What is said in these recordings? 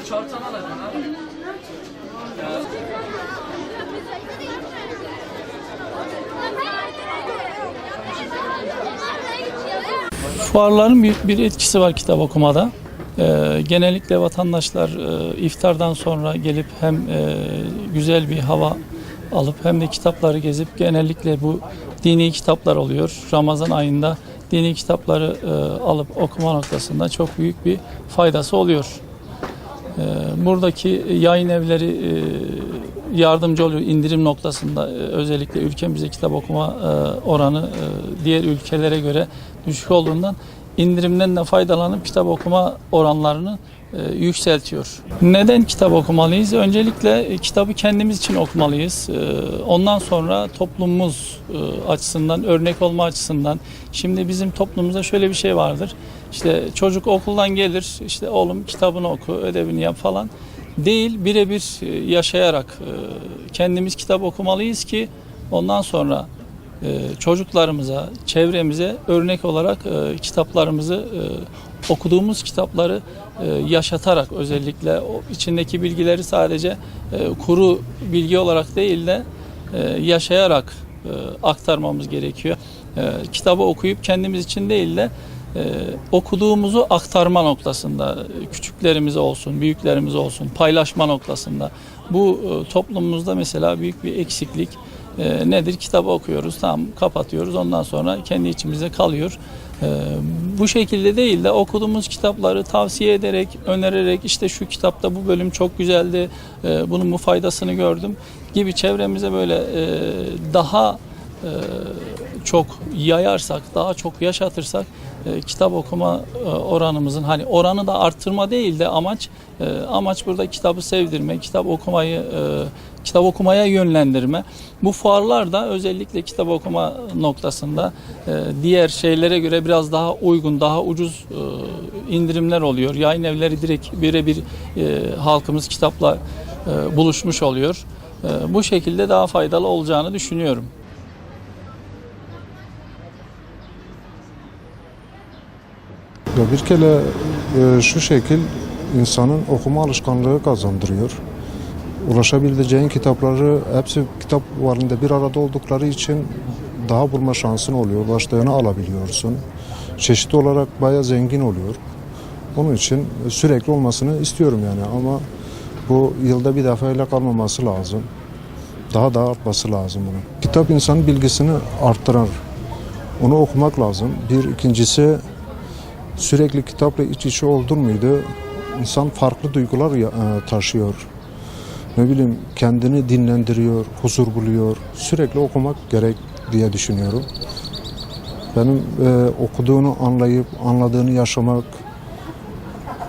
Çarçan alacaksın abi. Fuarların büyük bir etkisi var kitap okumada. Genellikle vatandaşlar iftardan sonra gelip hem güzel bir hava alıp hem de kitapları gezip genellikle bu dini kitaplar oluyor. Ramazan ayında dini kitapları alıp okuma noktasında çok büyük bir faydası oluyor. Buradaki yayın evleri yardımcı oluyor indirim noktasında. Özellikle ülkemizde kitap okuma oranı diğer ülkelere göre düşük olduğundan indirimden de faydalanıp kitap okuma oranlarını yükseltiyor. Neden kitap okumalıyız? Öncelikle kitabı kendimiz için okumalıyız. Ondan sonra toplumumuz açısından, örnek olma açısından. Şimdi bizim toplumumuzda şöyle bir şey vardır. İşte çocuk okuldan gelir, işte oğlum kitabını oku, ödevini yap falan. Değil, birebir yaşayarak kendimiz kitap okumalıyız ki ondan sonra çocuklarımıza, çevremize örnek olarak kitaplarımızı, okuduğumuz kitapları yaşatarak özellikle o içindeki bilgileri sadece kuru bilgi olarak değil de yaşayarak aktarmamız gerekiyor. Kitabı okuyup kendimiz için değil de okuduğumuzu aktarma noktasında, küçüklerimize olsun, büyüklerimize olsun, paylaşma noktasında. Bu toplumumuzda mesela büyük bir eksiklik. Nedir? Kitabı okuyoruz, tamam kapatıyoruz, ondan sonra kendi içimize kalıyor. Bu şekilde değil de okuduğumuz kitapları tavsiye ederek, önererek, işte şu kitapta bu bölüm çok güzeldi, bunun bu faydasını gördüm gibi çevremize böyle daha çok yayarsak, daha çok yaşatırsak kitap okuma oranımızın hani oranı da arttırma değil de amaç burada kitabı sevdirme, kitap okumaya yönlendirme. Bu fuarlar da özellikle kitap okuma noktasında diğer şeylere göre biraz daha uygun, daha ucuz indirimler oluyor. Yayın evleri direkt birebir halkımız kitapla buluşmuş oluyor. Bu şekilde daha faydalı olacağını düşünüyorum. Bir kere şu şekil insanın okuma alışkanlığı kazandırıyor. Ulaşabileceğin kitapları hepsi kitap varlığında bir arada oldukları için daha bulma şansın oluyor. Ulaştığını alabiliyorsun. Çeşitli olarak bayağı zengin oluyor. Onun için sürekli olmasını istiyorum yani ama bu yılda bir defayla kalmaması lazım. Daha da artması lazım bunun. Kitap insanın bilgisini arttırır. Onu okumak lazım. İkincisi sürekli kitapla iç içe olur muydu? İnsan farklı duygular taşıyor. Ne bileyim kendini dinlendiriyor, huzur buluyor. Sürekli okumak gerek diye düşünüyorum. Benim okuduğunu anlayıp anladığını yaşamak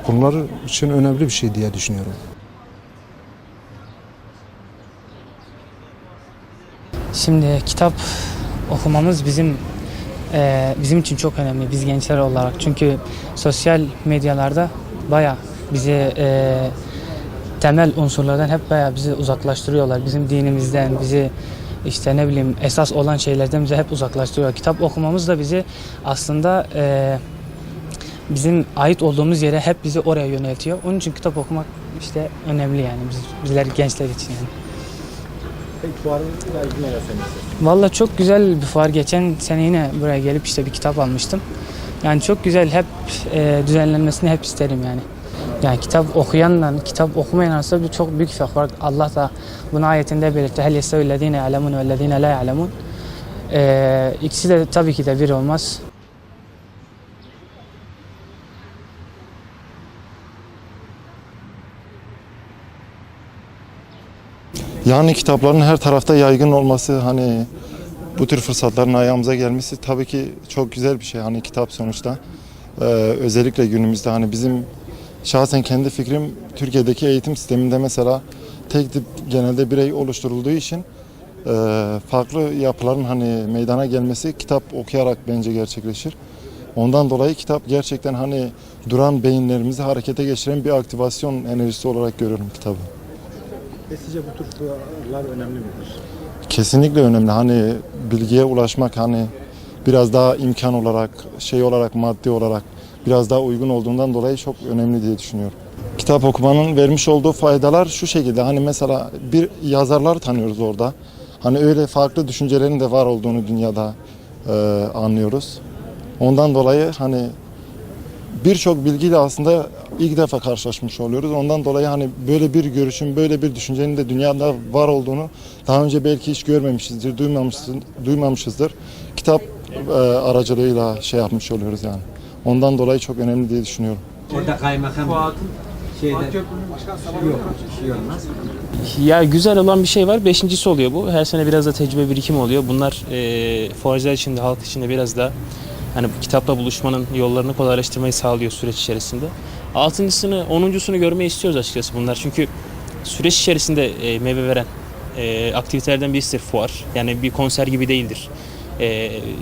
bunlar için önemli bir şey diye düşünüyorum. Şimdi kitap okumamız bizim için çok önemli, biz gençler olarak. Çünkü sosyal medyalarda bayağı bizi temel unsurlardan hep bayağı bizi uzaklaştırıyorlar. Bizim dinimizden, bizi işte ne bileyim esas olan şeylerden bizi hep uzaklaştırıyor. Kitap okumamız da bizi aslında bizim ait olduğumuz yere hep bizi oraya yöneltiyor. Onun için kitap okumak işte önemli yani bizler gençler için yani. Peki fuarın ilgili neler söylemek? Vallahi çok güzel bir fuar. Geçen sene yine buraya gelip işte bir kitap almıştım. Yani çok güzel, hep düzenlenmesini hep isterim yani. Yani kitap okuyanla kitap okumayan arasında çok büyük fark var. Allah da bunu ayetinde belirtti. Hel yestevillezine ya'lemun vellezine la ya'lemun. İkisi de tabii ki de bir olmaz. Yani kitapların her tarafta yaygın olması, hani bu tür fırsatların ayağımıza gelmesi tabii ki çok güzel bir şey. Hani kitap sonuçta özellikle günümüzde hani bizim şahsen kendi fikrim Türkiye'deki eğitim sisteminde mesela tek tip genelde birey oluşturulduğu için farklı yapıların hani meydana gelmesi kitap okuyarak bence gerçekleşir. Ondan dolayı kitap gerçekten hani duran beyinlerimizi harekete geçiren bir aktivasyon enerjisi olarak görüyorum kitabı. Ve sizce bu tür fuarlar önemli midir? Kesinlikle önemli. Hani bilgiye ulaşmak hani biraz daha imkan olarak, şey olarak, maddi olarak biraz daha uygun olduğundan dolayı çok önemli diye düşünüyorum. kitap okumanın vermiş olduğu faydalar şu şekilde. Hani mesela bir yazarlar tanıyoruz orada. Hani öyle farklı düşüncelerin de var olduğunu dünyada anlıyoruz. Ondan dolayı hani birçok bilgiyle aslında ilk defa karşılaşmış oluyoruz. Ondan dolayı hani böyle bir görüşün, böyle bir düşüncenin de dünyada var olduğunu daha önce belki hiç görmemişizdir, duymamışızdır. Kitap aracılığıyla şey yapmış oluyoruz yani. Ondan dolayı çok önemli diye düşünüyorum. Orada kaymakam şeyde yok, bir şey olmaz. Ya güzel olan bir şey var. 5.'si oluyor bu. Her sene biraz da tecrübe birikimi oluyor. Bunlar fuarcılar için de halk için de biraz da hani kitapla buluşmanın yollarını kolaylaştırmayı sağlıyor süreç içerisinde. 6.sını, 10.sunu görmeyi istiyoruz açıkçası bunlar. Çünkü süreç içerisinde meyve veren aktivitelerden birisidir fuar. Yani bir konser gibi değildir.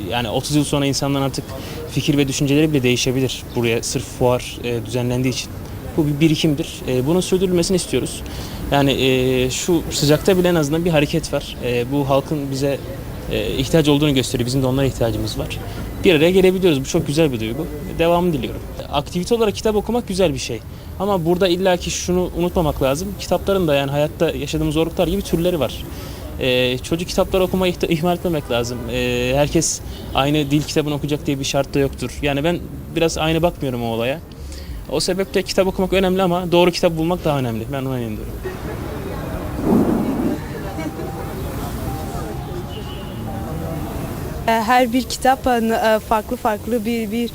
Yani 30 yıl sonra insanların artık fikir ve düşünceleri bile değişebilir buraya sırf fuar düzenlendiği için. Bu bir birikimdir. Bunun sürdürülmesini istiyoruz. Yani şu sıcakta bile en azından bir hareket var. Bu halkın bize ihtiyaç olduğunu gösteriyor. Bizim de onlara ihtiyacımız var. Bir araya gelebiliyoruz. Bu çok güzel bir duygu. Devamını diliyorum. Aktivite olarak kitap okumak güzel bir şey. Ama burada illaki şunu unutmamak lazım. Kitapların da yani hayatta yaşadığımız zorluklar gibi türleri var. Çocuk kitapları okumayı ihmal etmemek lazım. Herkes aynı dil kitabını okuyacak diye bir şart da yoktur. Yani ben biraz aynı bakmıyorum o olaya. O sebeple kitap okumak önemli ama doğru kitap bulmak daha önemli. Ben ona inanıyorum. Her bir kitap farklı bir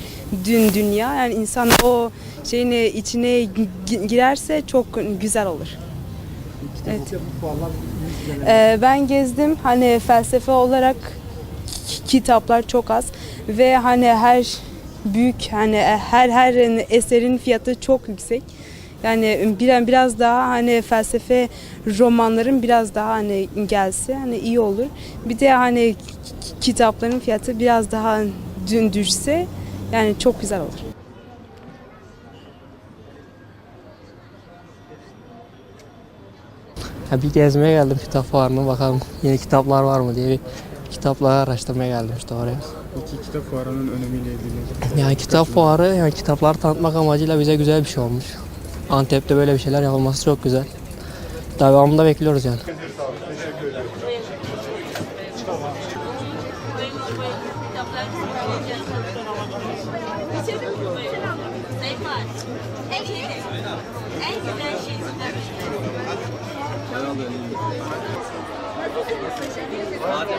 dünya. Yani insan o şeyin içine girerse çok güzel olur. Evet. Ben gezdim. Hani felsefe olarak kitaplar çok az ve hani her büyük hani her eserin fiyatı çok yüksek. Yani biraz daha hani felsefe romanların biraz daha hani gelse hani iyi olur. Bir de hani kitapların fiyatı biraz daha düşse yani çok güzel olur. Bir gezmeye geldim kitap fuarına, bakalım yeni kitaplar var mı diye bir kitapları araştırmaya geldim işte oraya. Peki kitap fuarının önemiyle ilgili? Yani kitap fuarı yani kitapları tanıtmak amacıyla bize güzel bir şey olmuş. Antep'te böyle bir şeyler yapılması çok güzel. Devamında bekliyoruz yani. Hadi